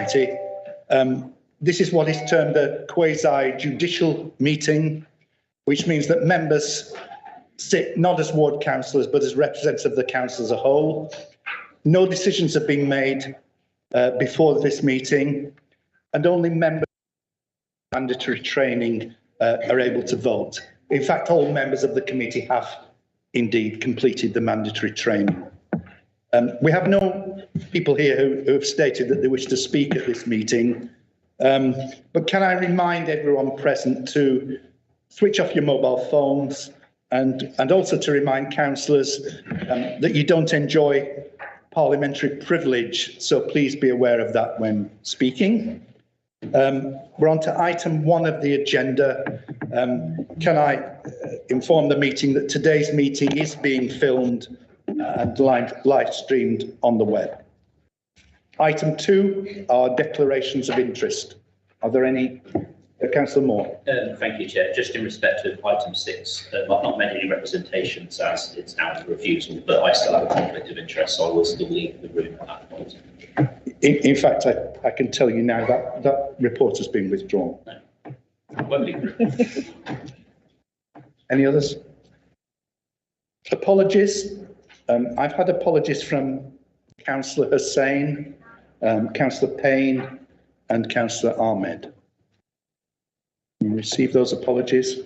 Committee. This is what is termed a quasi-judicial meeting, which means that members sit not as ward councillors but as representatives of the council as a whole. No decisions have been made before this meeting, and only members of mandatory training are able to vote. In fact, all members of the committee have indeed completed the mandatory training. We have no people here who have stated that they wish to speak at this meeting, but can I remind everyone present to switch off your mobile phones and also to remind councillors that you don't enjoy parliamentary privilege, so please be aware of that when speaking. We're on to item 1 of the agenda. Can I inform the meeting that today's meeting is being filmed and live streamed on the web. Item 2 are declarations of interest. Are there any? Councillor Moore. Thank you, Chair. Just in respect of item 6, I've not made any representations as it's now for refusal, but I still have a conflict of interest, so I will still leave the room at that point. In fact, I can tell you now that that report has been withdrawn. No. Any others? Apologies. I've had apologies from Councillor Hussain, Councillor Payne and Councillor Ahmed. We receive those apologies.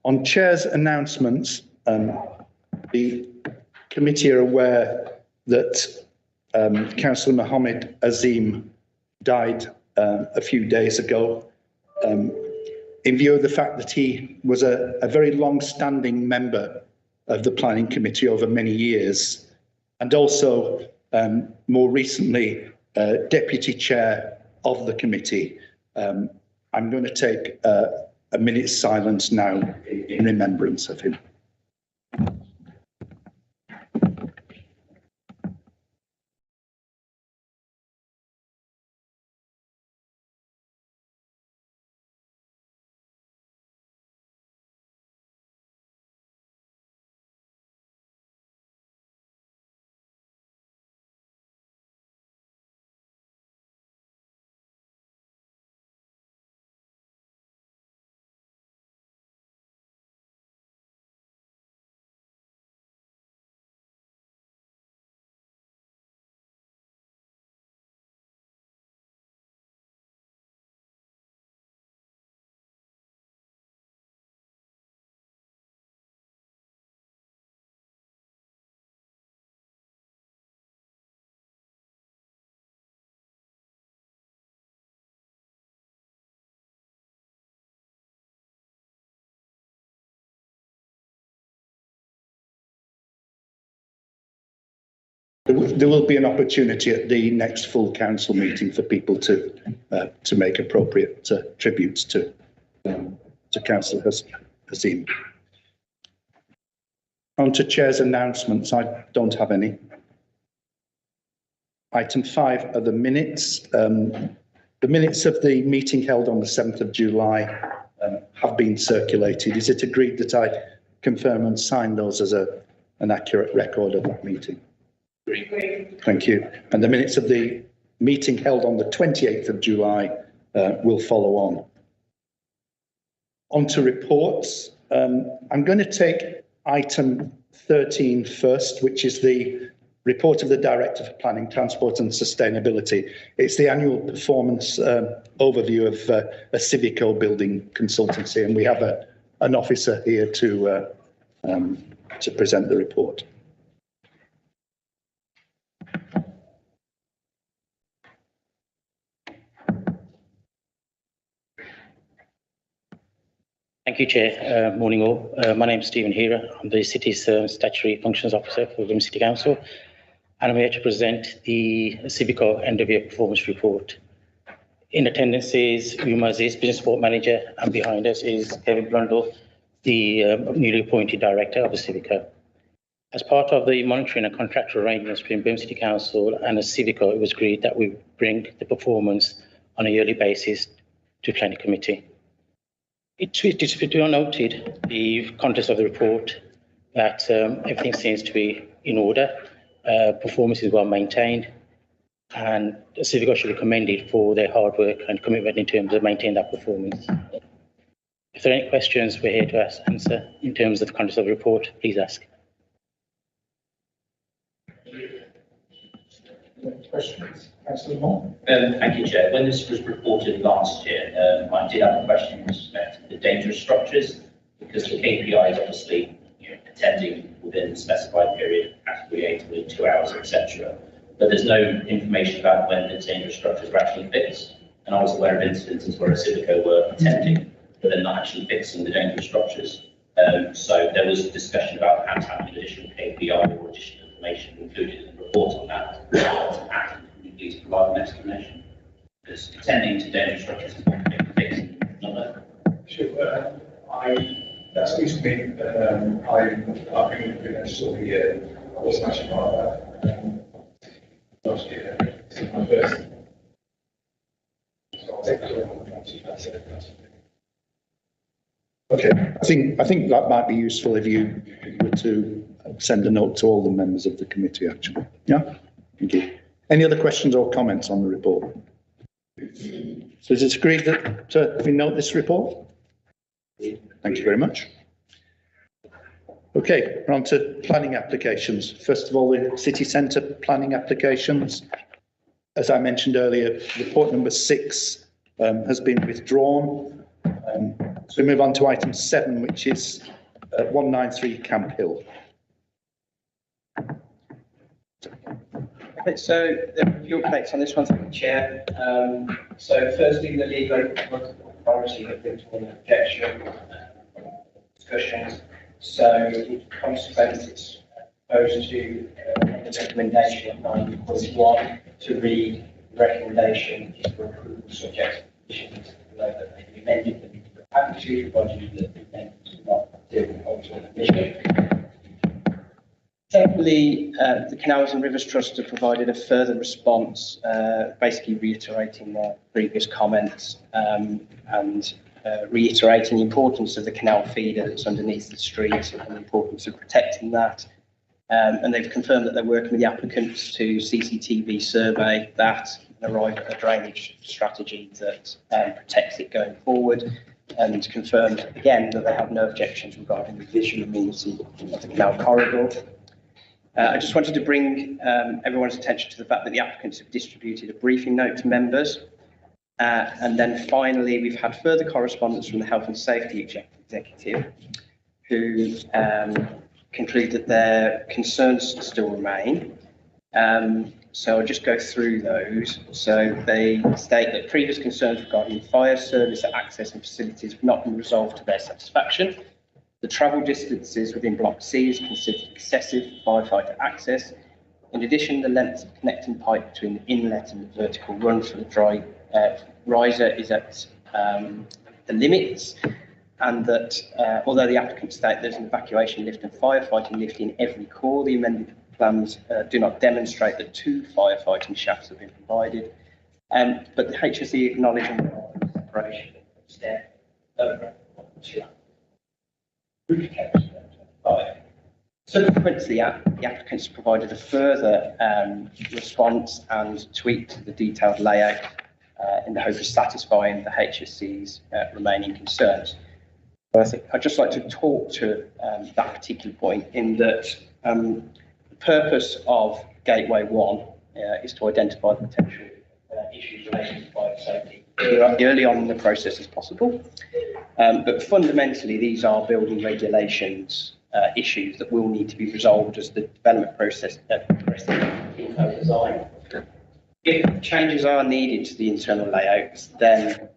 On Chair's announcements, the committee are aware that Councillor Mohammed Azim died a few days ago. In view of the fact that he was a very long-standing member of the Planning Committee over many years, and also more recently Deputy Chair of the committee, I'm going to take a minute's silence now in remembrance of him. There will be an opportunity at the next full council meeting for people to make appropriate tributes to Councillor Azim. On to Chair's announcements. I don't have any. Item 5 are the minutes. The minutes of the meeting held on the 7th of July have been circulated. Is it agreed that I confirm and sign those as an accurate record of that meeting? Agreed. Thank you. And the minutes of the meeting held on the 28th of July will follow on. On to reports. I'm going to take item 13 first, which is the report of the Director for Planning, Transport and Sustainability. It's the annual performance overview of a Civico building consultancy, and we have an officer here to present the report. Thank you, Chair. Morning all. My name is Stephen Heera. I'm the City's Statutory Functions Officer for Wirral City Council, and I'm here to present the Civico End of Year Performance Report. In attendance is Uma Aziz, Business Support Manager, and behind us is Kevin Blundell, the newly appointed Director of the Civico. As part of the monitoring and contractual arrangements between Birmingham City Council and the Civico, it was agreed that we bring the performance on a yearly basis to Planning Committee. It is to be noted, the contents of the report, that everything seems to be in order. Performance is well maintained. And Civica should be commended for their hard work and commitment in terms of maintaining that performance. If there are any questions, we're here to answer in terms of the contents of the report. Please ask. Questions? Councillor Moore? Thank you, Chair. When this was reported last year, I did have a question with respect to the dangerous structures, because the KPI is obviously attending within the specified period, category 8 within 2 hours, etc. But there's no information about when the dangerous structures were actually fixed. And I was aware of instances where a Civico were attending, but they're not actually fixing the dangerous structures. So there was a discussion about perhaps having an additional KPI or additional information included in the report on that. And can you please provide an explanation? Because attending to dangerous structures is not fixing, not that. Sure. That's news to me. I've been in this sort of year. I wasn't actually part of that last year. This is my first. So I'll take that on. Okay, I think that might be useful if you were to send a note to all the members of the committee, actually. Yeah, thank you. Any other questions or comments on the report? So is it agreed that we note this report? Thank you very much. Okay, we're on to planning applications. First of all, the city centre planning applications. As I mentioned earlier, report number 6 has been withdrawn. So we move on to item 7, which is 193 Camp Hill. Okay, so there are a few updates on this one, thank you, Chair. So firstly, the legal authority have been to an objection discussions. So in consequence, it's proposed to the recommendation of 9.1 to read recommendation for approval subject to conditions below that they be amended. Happy to provide you that the amendments do not deal with alternate mission. Secondly, the Canals and Rivers Trust have provided a further response, basically reiterating their previous comments and reiterating the importance of the canal feeder that's underneath the street and the importance of protecting that. And they've confirmed that they're working with the applicants to CCTV survey that and arrive at a drainage strategy that protects it going forward, and confirmed again that they have no objections regarding the visual amenity of the canal corridor. I just wanted to bring everyone's attention to the fact that the applicants have distributed a briefing note to members. And then finally, we've had further correspondence from the Health and Safety Executive, who conclude that their concerns still remain. So I'll just go through those. So they state that previous concerns regarding fire service access and facilities have not been resolved to their satisfaction. The travel distances within Block C is considered excessive for firefighter access. In addition, the length of connecting pipe between the inlet and the vertical run for the dry riser is at the limits, and that although the applicants state there's an evacuation lift and firefighting lift in every core, the amended plans do not demonstrate that 2 firefighting shafts have been provided. But the HSE acknowledging the separation of stair over Subsequent to the applicants provided a further response and tweaked the detailed layout in the hope of satisfying the HSE's remaining concerns. But I think I'd just like to talk to that particular point in that the purpose of Gateway 1 is to identify the potential issues related to fire safety early on in the process as possible. But fundamentally, these are building regulations issues that will need to be resolved as the development process progresses in design. If changes are needed to the internal layouts, then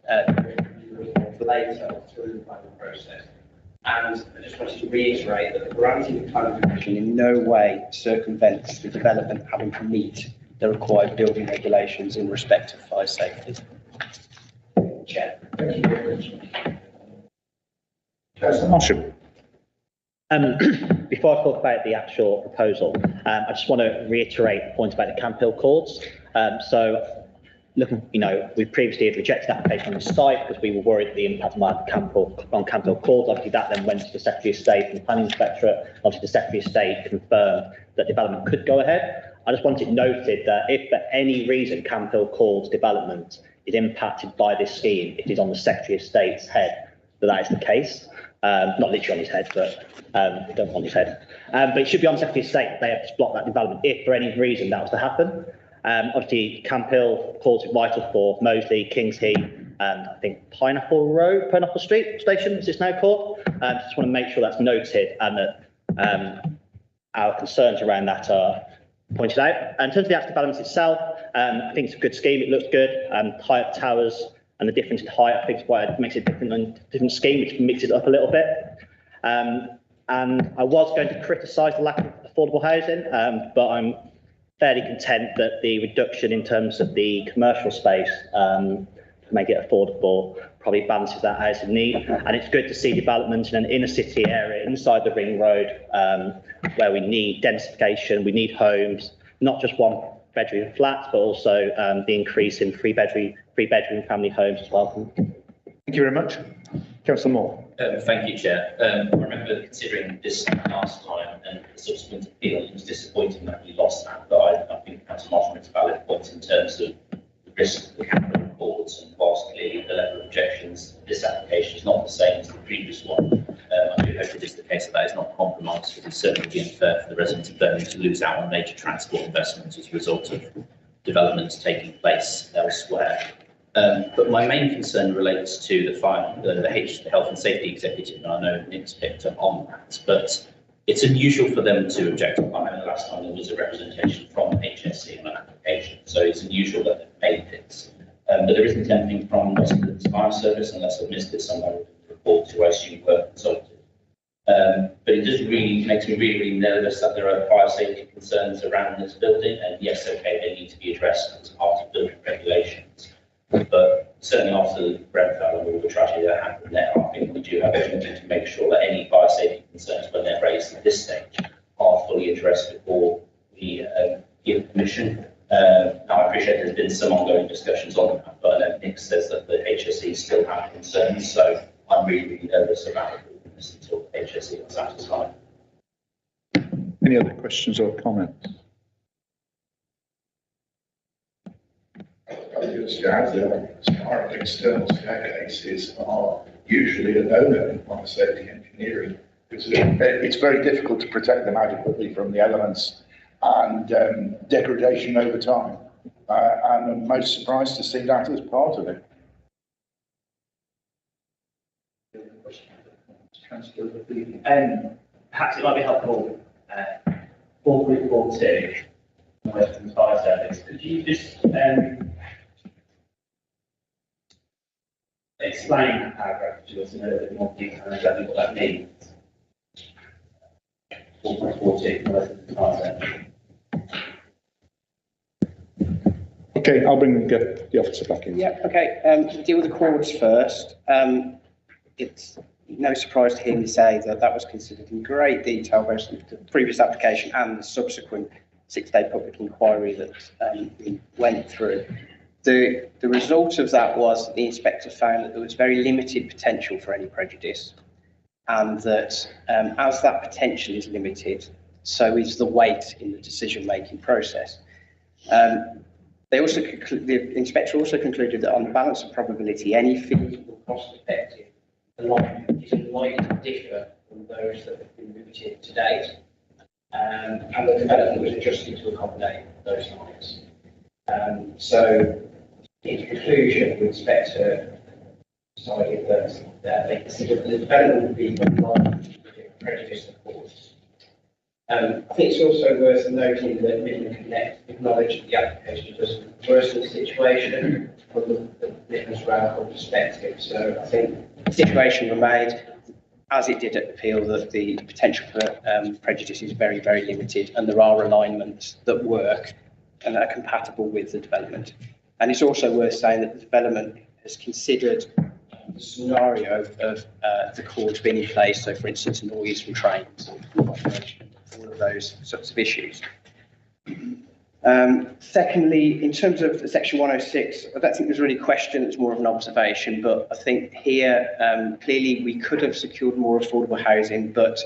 later through the planning process. And I just wanted to reiterate that the granting of planning permission in no way circumvents the development having to meet the required building regulations in respect of fire safety. Chair. Thank you very much. Councillor Marshall. Before I talk about the actual proposal, I just want to reiterate the point about the Camp Hill cords. So, looking, we previously had rejected the application on the site because we were worried that the impact on Camp Hill cords. Obviously, that then went to the Secretary of State and the Planning Inspectorate. Obviously, the Secretary of State confirmed that development could go ahead. I just want it noted that if for any reason Camphill Courts development is impacted by this scheme, it is on the Secretary of State's head that is the case. Not literally on his head, but don't want his head. But it should be on the Secretary of State that they have to block that development if for any reason that was to happen. Obviously, Camphill Courts is vital for Moseley, Kings Heath, and I think Pineapple Street station, as it's now called. Just want to make sure that's noted and that our concerns around that are pointed out. And in terms of the actual development itself, I think it's a good scheme. It looks good. Height towers and the difference in height, I think, is why it makes it different scheme, which mixes it up a little bit. And I was going to criticise the lack of affordable housing, but I'm fairly content that the reduction in terms of the commercial space to make it affordable probably balances that housing need. And it's good to see development in an inner city area inside the ring road where we need densification, we need homes, not just one bedroom flats, but also the increase in three bedroom family homes as well. Thank you very much. Councillor Moore. Thank you, Chair. I remember considering this last time and the subsequent appeal. It was disappointing that we lost that, but I think Councillor Marshall makes a valid point in terms of the risk of the Camphill Courts, and whilst clearly the level of objections to this application is not the same as the previous one, I do hope it is the case that is not compromised, because it certainly would be unfair for the residents of Birmingham to lose out on major transport investments as a result of developments taking place elsewhere. But my main concern relates to the health and safety executive, and I know Nick's picked up on that, but it's unusual for them to object. I remember last time there was a representation from HSC on an application, so it's unusual that they've made this. But there isn't anything from West Midlands Fire Service, unless I've missed it somewhere in the report, who I assume were consulted. But it just really makes me really nervous that there are fire safety concerns around this building, and yes, okay, they need to be addressed as part of building regulations. But certainly after Grenfell and all the tragedy that happened there, I think we do have a duty to make sure that any fire safety concerns, when they're raised at this stage, are fully addressed before we give permission. Now, I appreciate there's been some ongoing discussions on that, but I know Nick says that the HSE still have concerns, so I'm really nervous about this until the HSE is satisfied. Any other questions or comments? Our external staircases are usually a no-no in fire safety engineering, because it's very difficult to protect them adequately from the elements and degradation over time. And I'm most surprised to see that as part of it. Perhaps it might be helpful for Group 42, Western Fire Service. Could you just explain that paragraph to us in a little bit more detail and exactly what that means? 42, Western Fire Service. Okay, I'll bring the officer back in. Yeah, okay. Deal with the chords first. It's no surprise to hear me say that that was considered in great detail, both the previous application and the subsequent 6-day public inquiry that we went through. The result of that was that the inspector found that there was very limited potential for any prejudice, and that as that potential is limited, so is the weight in the decision-making process. The inspector also concluded that on the balance of probability, any feasible cost-effective alignment is unlikely to differ from those that have been limited to date, and the development was adjusted to accommodate those lines. So, in conclusion, the inspector decided that they considered the development would be unlikely to prejudice the course. I think it's also worth noting that Midland Connect acknowledged the application doesn't worsen the situation from the Midlands Rail perspective. So I think the situation remained as it did at appeal, that the potential for prejudice is very, very limited, and there are alignments that work and are compatible with the development. And it's also worth saying that the development has considered the scenario of the cords being in place. So, for instance, noise from trains, all of those sorts of issues. Secondly, in terms of the section 106, I don't think there's really a question, it's more of an observation, but I think here, clearly we could have secured more affordable housing, but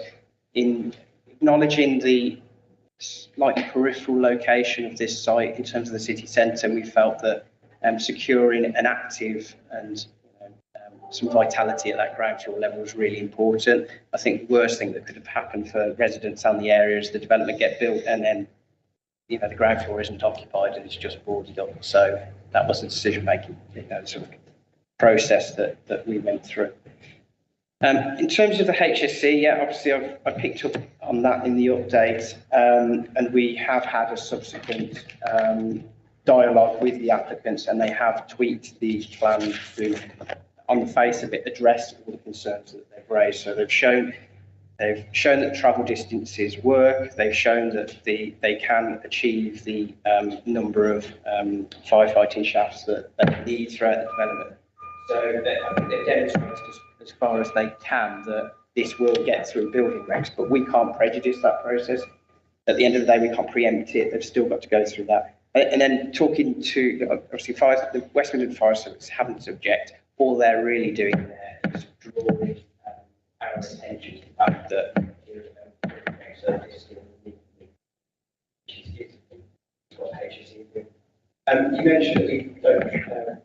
in acknowledging the slightly peripheral location of this site in terms of the city centre, we felt that securing an active and some vitality at that ground floor level was really important. I think the worst thing that could have happened for residents and the area is the development get built and then the ground floor isn't occupied and it's just boarded up. So that was the decision-making sort of process that we went through. In terms of the HSC, yeah, obviously I picked up on that in the update, and we have had a subsequent dialogue with the applicants, and they have tweaked these plans to, on the face of it, address all the concerns that they've raised. So they've shown that travel distances work. They've shown that they can achieve the number of firefighting shafts that they need throughout the development. So I think they've demonstrated as far as they can that this will get through building regs, but we can't prejudice that process. At the end of the day, we can't preempt it. They've still got to go through that. And then talking to, obviously, the West Midlands Fire Service haven't object. All they're really doing there is drawing our attention to the fact that you mentioned that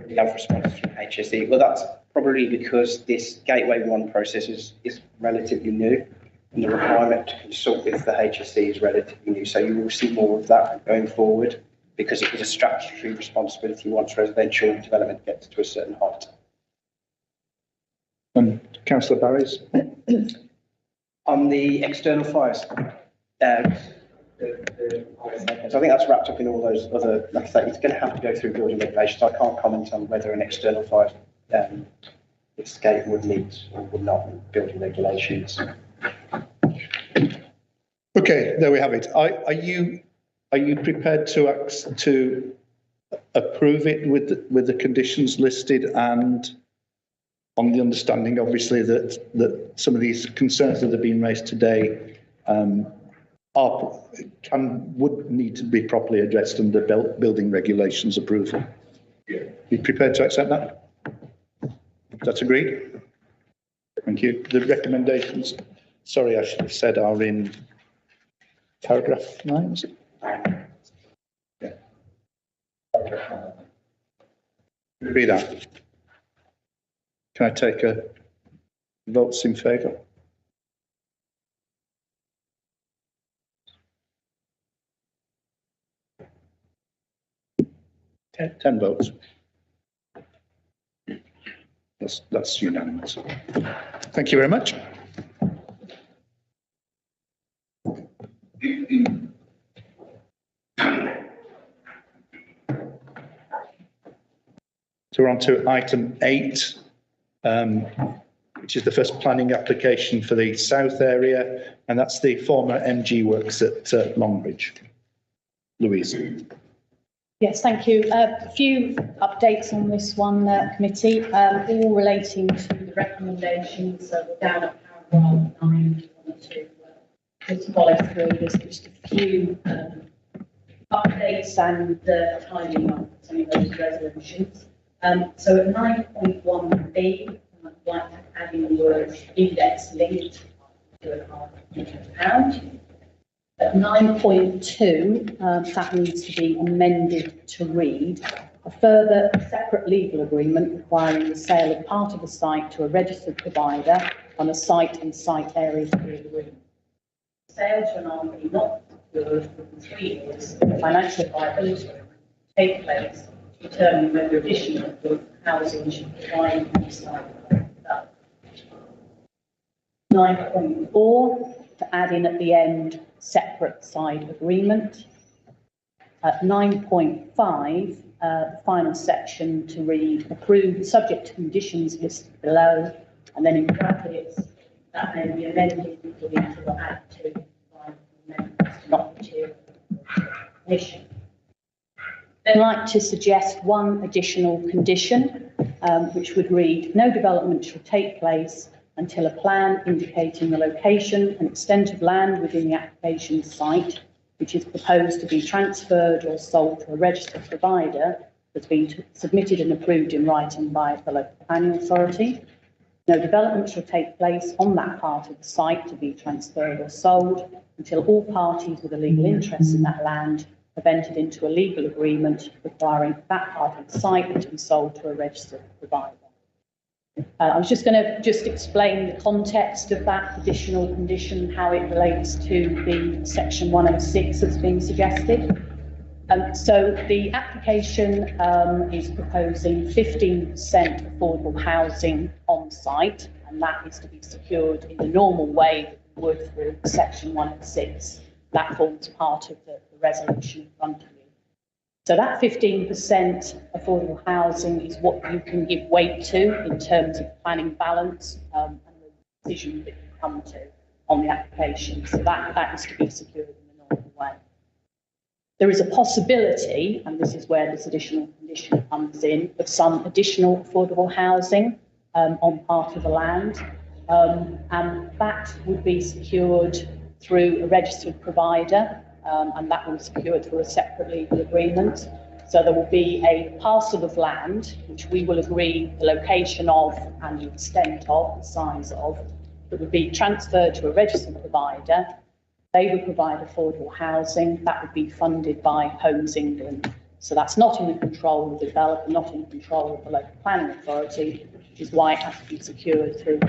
we don't have responses from HSE. Well, that's probably because this Gateway 1 process is relatively new, and the requirement to consult with the HSE is relatively new. So you will see more of that going forward, because it was a statutory responsibility once residential development gets to a certain height. And Councillor Barry's? On the external fires, so I think that's wrapped up in all those other, like I say, it's going to have to go through building regulations. I can't comment on whether an external fire escape would meet or would not meet building regulations. Okay, there we have it. Are you prepared to approve it with the conditions listed, and on the understanding, obviously, that some of these concerns that have been raised today would need to be properly addressed under building regulations approval? Yeah. You prepared to accept that? That's agreed? Thank you. The recommendations, sorry, I should have said, are in paragraph 9, is it? Yeah. Agree that. Can I take a votes in favour? Ten votes. That's unanimous. Thank you very much. So we're on to item 8, which is the first planning application for the south area, and that's the former MG Works at Longbridge. Louise. Yes, thank you. A few updates on this one, committee, all relating to the recommendations. So we're down at paragraph 9. To follow through, there's just a few updates and tidying up some of those resolutions. So at 9.1b, I'd like to add in the words index linked to £500. At 9.2, that needs to be amended to read a further separate legal agreement requiring the sale of part of the site to a registered provider on a site and site area to be agreed. Sale to an RP not secured within 3 years, financial viability will take place to determine whether additional housing should be provided on the site. 9.4, to add in at the end, separate side agreement. At 9.5, the final section to read approved subject to conditions listed below, and then in brackets that may be amended including to add to amendments not material condition. Then I'd like to suggest one additional condition, which would read: no development shall take place until a plan indicating the location and extent of land within the application site, which is proposed to be transferred or sold to a registered provider, has been submitted and approved in writing by the local planning authority. No development shall take place on that part of the site to be transferred or sold until all parties with a legal interest in that land have entered into a legal agreement requiring that part of the site to be sold to a registered provider. I was just going to explain the context of that additional condition, how it relates to the section 106 that's being suggested. So the application is proposing 15% affordable housing on site, and that is to be secured in the normal way that we would through section 106. That forms part of the resolution in front of you. So that 15% affordable housing is what you can give weight to in terms of planning balance and the decision that you come to on the application. So that is to be secured in the normal way. There is a possibility, and this is where this additional condition comes in, of some additional affordable housing on part of the land, and that would be secured through a registered provider, and that will be secured through a separate legal agreement. So there will be a parcel of land, which we will agree the location of and the extent of, the size of, that would be transferred to a registered provider. They would provide affordable housing that would be funded by Homes England. So that's not in the control of the developer, not in the control of the local planning authority, which is why it has to be secured through.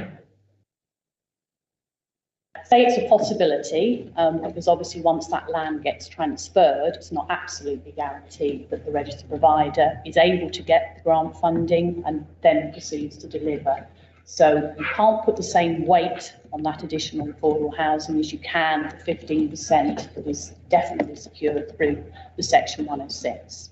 I say it's a possibility, because obviously once that land gets transferred, it's not absolutely guaranteed that the registered provider is able to get the grant funding and then proceeds to deliver. So you can't put the same weight on that additional affordable housing as you can the 15% that is definitely secured through the section 106.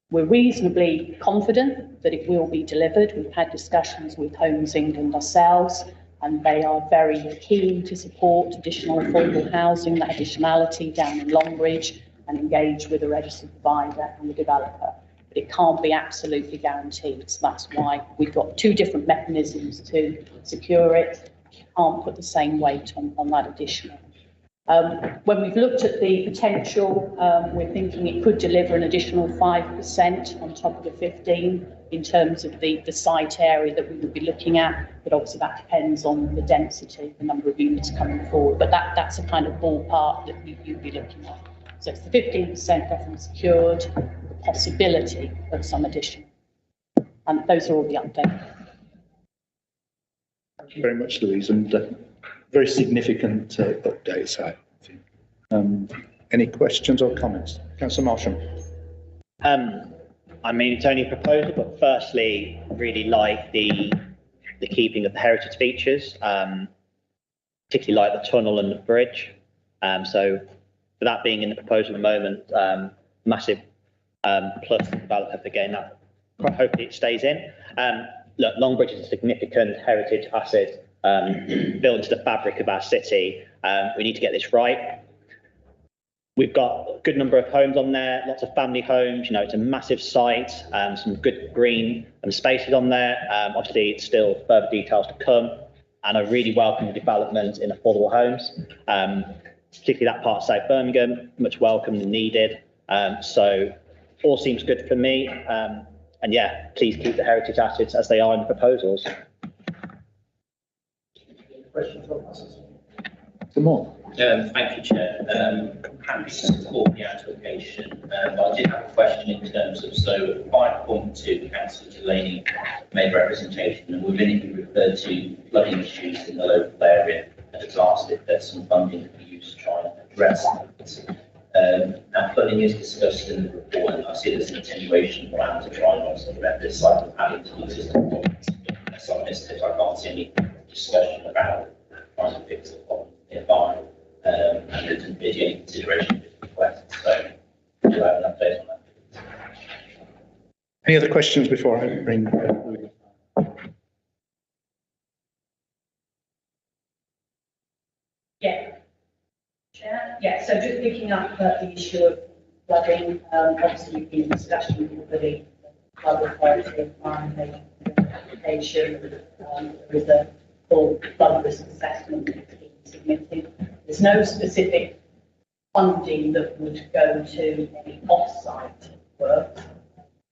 We're reasonably confident that it will be delivered. We've had discussions with Homes England ourselves, and they are very keen to support additional affordable housing, that additionality down in Longbridge, and engage with the registered provider and the developer. It can't be absolutely guaranteed. So that's why we've got two different mechanisms to secure it. You can't put the same weight on that additional. When we've looked at the potential, we're thinking it could deliver an additional 5% on top of the 15 in terms of the site area that we would be looking at. But obviously that depends on the density, the number of units coming forward. But that's a kind of ballpark that you'd be looking at. So it's the 15% definitely secured, the possibility of some addition. And those are all the updates. Thank you very much, Louise, and very significant updates, I think. Any questions or comments? Councillor Marsham. I mean, it's only a proposal, but firstly, I really like the keeping of the heritage features, particularly like the tunnel and the bridge. So for that being in the proposal at the moment, massive plus the developer for getting that. Hopefully it stays in. Look, Longbridge is a significant heritage asset built into the fabric of our city. We need to get this right. We've got a good number of homes on there, lots of family homes. You know, it's a massive site, some good green and spaces on there. Obviously, it's still further details to come, and I really welcome the development in affordable homes, particularly that part of South Birmingham, much welcome and needed. So all seems good for me. And yeah, please keep the heritage assets as they are in the proposals. Questions or answers? Some more. Thank you, Chair. Happy to support the application. I did have a question in terms of, so 5.2, Councillor Delaney made representation, and within it he referred to flooding issues in the local area and has asked if there's some funding to be used to try and address that. Now, flooding is discussed in the report, and I see there's an attenuation plan to try and also prevent this cycle of having to use this. Unless I missed it, I can't see any discussion about trying to fix the problem nearby. And there didn't be any consideration of this request. So, do you have an update on that? Any other questions before I bring? Yeah. Chair? Yeah, so just picking up the issue of flooding, obviously we've been in discussion with the flood authority on the application. There is a full flood risk assessment that's been submitted. There's no specific funding that would go to any off-site work.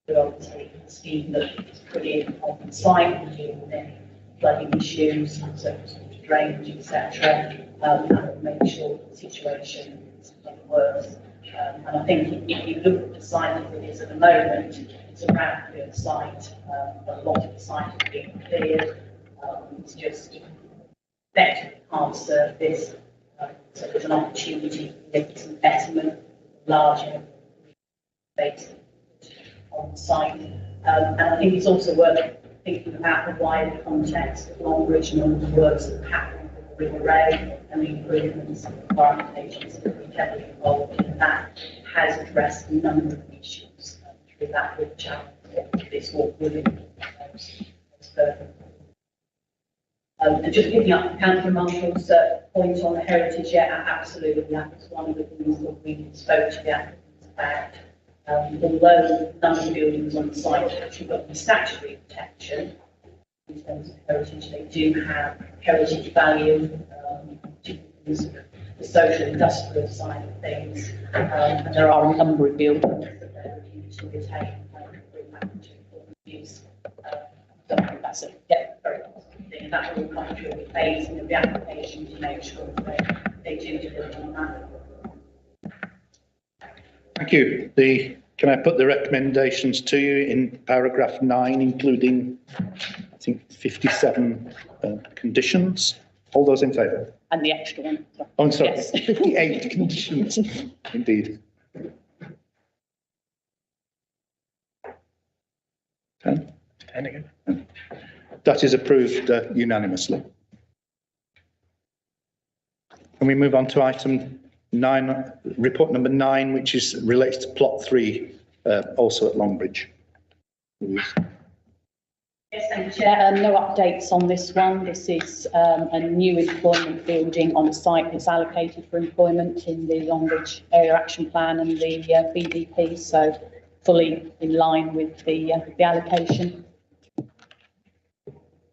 But obviously the scheme that is put in on the site would deal with any flooding issues, so drainage, etc. And make sure the situation is getting worse. And I think if you look at the site as it is at the moment, it's a brownfield site. A lot of the site has been cleared. It's just better enhanced surface. So there's an opportunity to make some betterment, larger space on site. And I think it's also worth thinking about the wider context of Longbridge and all the works that happen with the River Ray and the improvements and environment agencies that we've heavily involved in that has addressed a number of issues through that river channel. This walk really further. And just picking up Councillor Marshall's point on the heritage, yeah, absolutely, that was one of the things that we spoke to the applicants about. Although none of the buildings on the site have actually got the statutory protection in terms of heritage, they do have heritage value, particularly the social industrial side of things. And there are a number of buildings that they're looking to retain and bring back to important use. So that's a very positive thing. And that will come through the phasing of the application to make sure that they do deliver on that. Thank you. Can I put the recommendations to you in paragraph 9, including, I think, 57 conditions? All those in favour? And the extra one. Oh, I'm sorry, Yes. 58 conditions, indeed. 10? 10 again. That is approved unanimously. And we move on to item 9, report number 9, which relates to plot 3, also at Longbridge. Yes, thank you, Chair. No updates on this one. This is a new employment building on the site that's allocated for employment in the Longbridge Area Action Plan and the BDP, so fully in line with the allocation.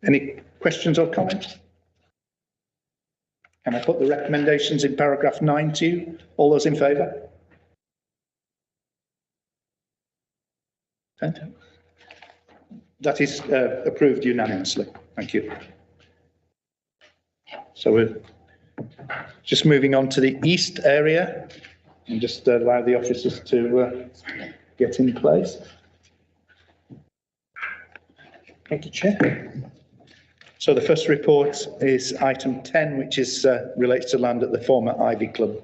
Any questions or comments? Can I put the recommendations in paragraph 9 to you? All those in favour? That is approved unanimously. Thank you. So we're just moving on to the east area and just allow the officers to get in place. Thank you, Chair. So the first report is item 10, which relates to land at the former Ivy Club,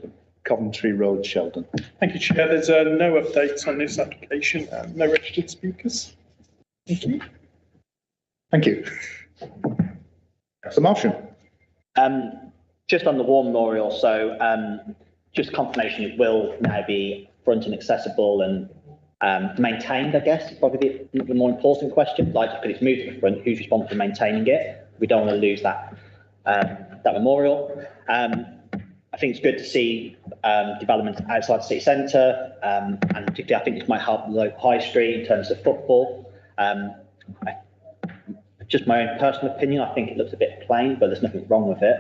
Coventry Road, Sheldon. Thank you, Chair. There's no updates on this application and no registered speakers. Thank you. Thank you. That's the motion. Just on the War Memorial, so just confirmation it will now be front and accessible and maintained, I guess, is probably the more important question. Like, because it's moved to the front, who's responsible for maintaining it? We don't want to lose that memorial. I think it's good to see development outside the city centre, and particularly I think this might help the local high street in terms of footfall. Just my own personal opinion, I think it looks a bit plain, but there's nothing wrong with it.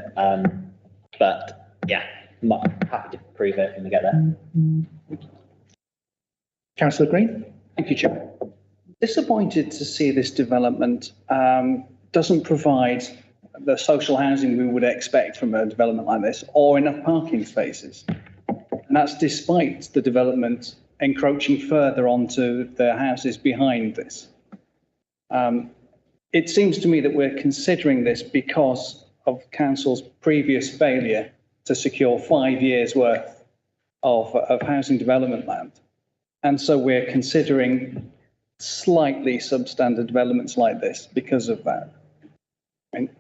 But yeah, I'm happy to approve it when we get there. Councillor Green. Thank you, Chair. Disappointed to see this development doesn't provide the social housing we would expect from a development like this, or enough parking spaces. And that's despite the development encroaching further onto the houses behind this. It seems to me that we're considering this because of council's previous failure to secure 5 years worth of housing development land. And so we're considering slightly substandard developments like this because of that. I mean,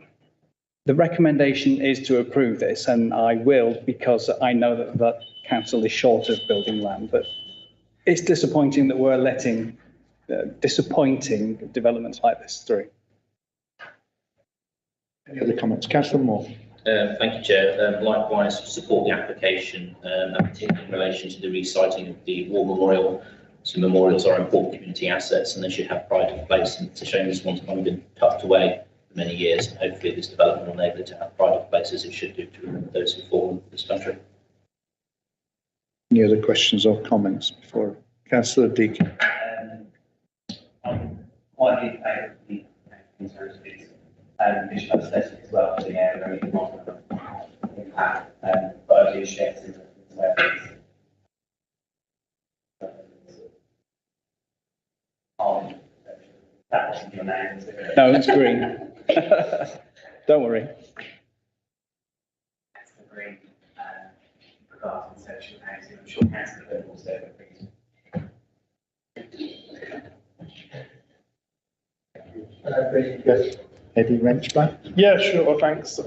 the recommendation is to approve this, and I will, because I know that the council is short of building land, but it's disappointing that we're letting disappointing developments like this through. Any other comments? Councillor Moore. Thank you, Chair. Likewise, support the application, and particularly in relation to the reciting of the War Memorial. So memorials are important community assets and they should have pride of place. And it's a shame this one's kind of been tucked away for many years. And hopefully this development will enable it to have pride of place as it should do to remember those who fallen for this country. Any other questions or comments before Councillor Deacon? I'm quite in favour of the concerns. additional assessment as well for the area and impact biology sheds in the that wasn't your name, is it? No, it's green. Don't worry. That's the green regarding social housing. I'm sure Councillor Byrne will say that. Yes, Eddie Wrenchman. Yeah, sure, thanks.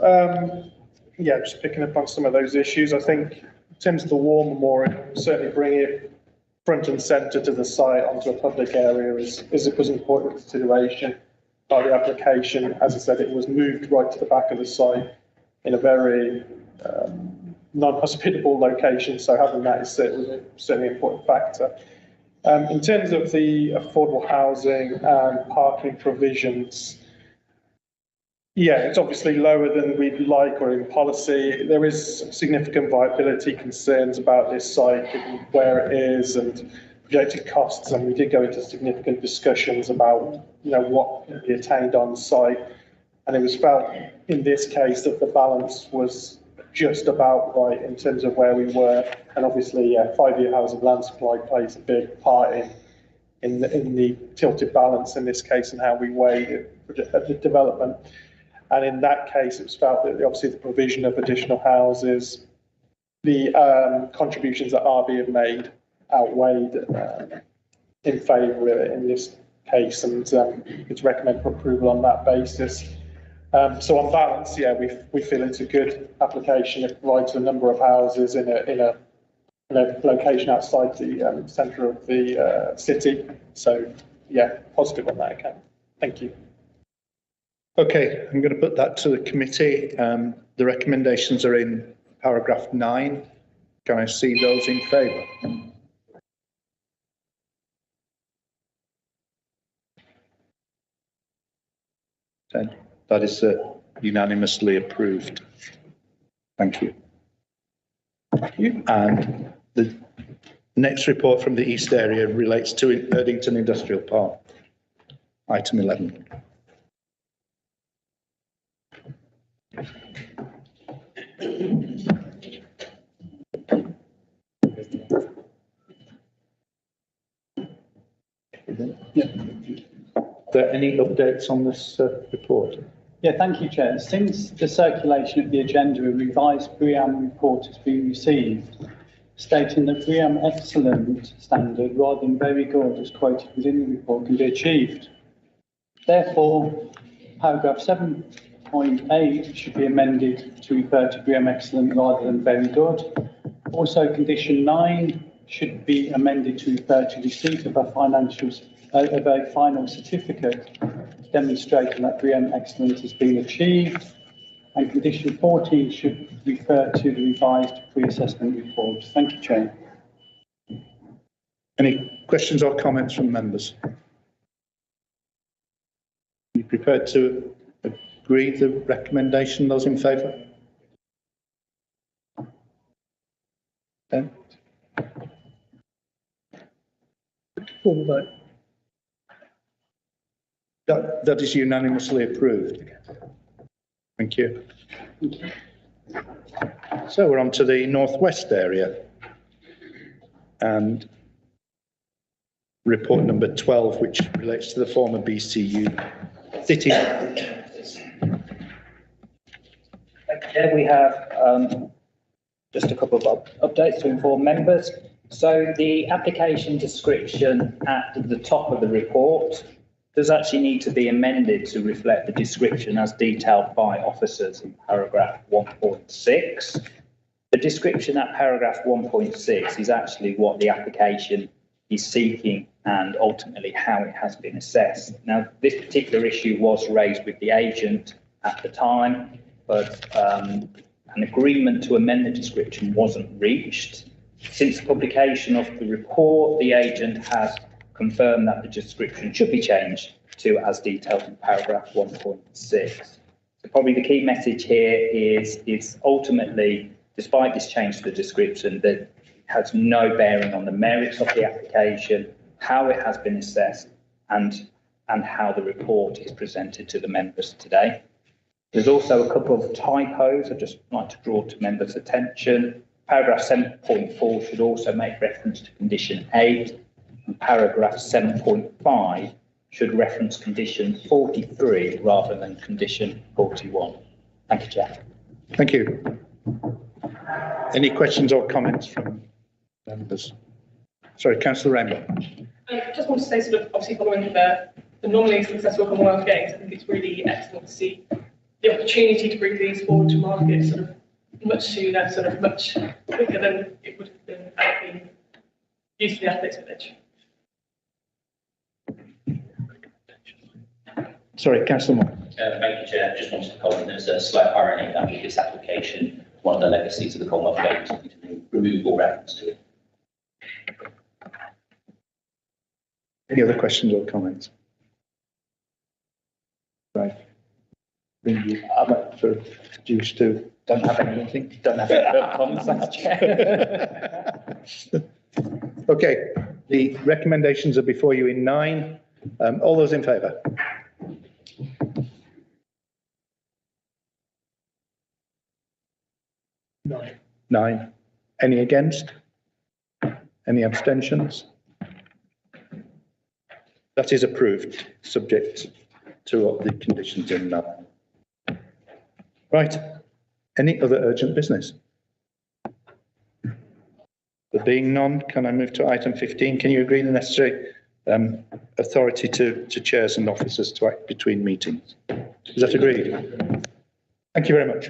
Yeah, just picking up on some of those issues. I think in terms of the war memorial, certainly bringing it front and centre to the site onto a public area was important consideration by the application. As I said, it was moved right to the back of the site in a very non-hospitable location, so having that is certainly an important factor. In terms of the affordable housing and parking provisions, yeah, it's obviously lower than we'd like or in policy. There is significant viability concerns about this site, given where it is and projected costs, and we did go into significant discussions about, what can be attained on site. And it was felt in this case that the balance was just about right in terms of where we were. And obviously, 5-year housing land supply plays a big part in the tilted balance in this case and how we weigh the development. And in that case, it was felt that obviously the provision of additional houses, the contributions that are being made outweighed in favour in this case, and it's recommended for approval on that basis. So on balance, yeah, we feel it's a good application. It provides a number of houses in a location outside the centre of the city. So yeah, positive on that account. Thank you. Okay, I'm going to put that to the committee. The recommendations are in paragraph 9. Can I see those in favour? That is unanimously approved. Thank you. And the next report from the East area relates to Erdington Industrial Park. Item 11. Are there any updates on this report? Yeah, thank you, Chair. Since the circulation of the agenda, a revised BREEAM report has been received, stating that BREEAM excellent standard rather than very good, as quoted within the report, can be achieved. Therefore, paragraph 7.8 should be amended to refer to BREEAM excellent rather than very good. Also, condition 9 should be amended to refer to receipt of a final certificate demonstrating that BREEAM excellence has been achieved. And condition 14 should refer to the revised pre-assessment report. Thank you, Chair. Any questions or comments from members? Are you prepared to agree the recommendation? Those in favour? Then full vote. That is unanimously approved. Thank you. So we're on to the northwest area and report number 12, which relates to the former BCU city. Here we have just a couple of updates to inform members. So the application description at the top of the report does actually need to be amended to reflect the description as detailed by officers in paragraph 1.6. The description at paragraph 1.6 is actually what the application is seeking and ultimately how it has been assessed. Now, this particular issue was raised with the agent at the time, but an agreement to amend the description wasn't reached. Since the publication of the report, the agent has confirmed that the description should be changed to as detailed in paragraph 1.6. So probably the key message here is ultimately, despite this change to the description, that it has no bearing on the merits of the application, how it has been assessed, and how the report is presented to the members today. There's also a couple of typos I'd just like to draw to members' attention. Paragraph 7.4 should also make reference to condition 8, and paragraph 7.5 should reference condition 43 rather than condition 41. Thank you, Chair. Thank you. Any questions or comments from members? Sorry, Councillor Rainbow. I just want to say, sort of, obviously following the normally successful Commonwealth Games, I think it's really excellent to see the opportunity to bring these forward to market sort of much sooner, sort of much quicker than it would have been had it been used for the Athletics Village. Sorry, Councillor Moore. Thank you, Chair. Just wanted to comment, there's a slight irony that with this application, one of the legacies of the Commonwealth Games is to remove all reference to it. Any other questions or comments? Right. Bring you up for reduce to. Don't have anything. Don't have any comments, thanks, Chair. Okay, the recommendations are before you in 9. All those in favour? Nine. Any against? Any abstentions? That is approved, subject to all the conditions in that. Right. Any other urgent business? There being none, can I move to item 15? Can you agree the necessary authority to chairs and officers to act between meetings? Is that agreed? Thank you very much.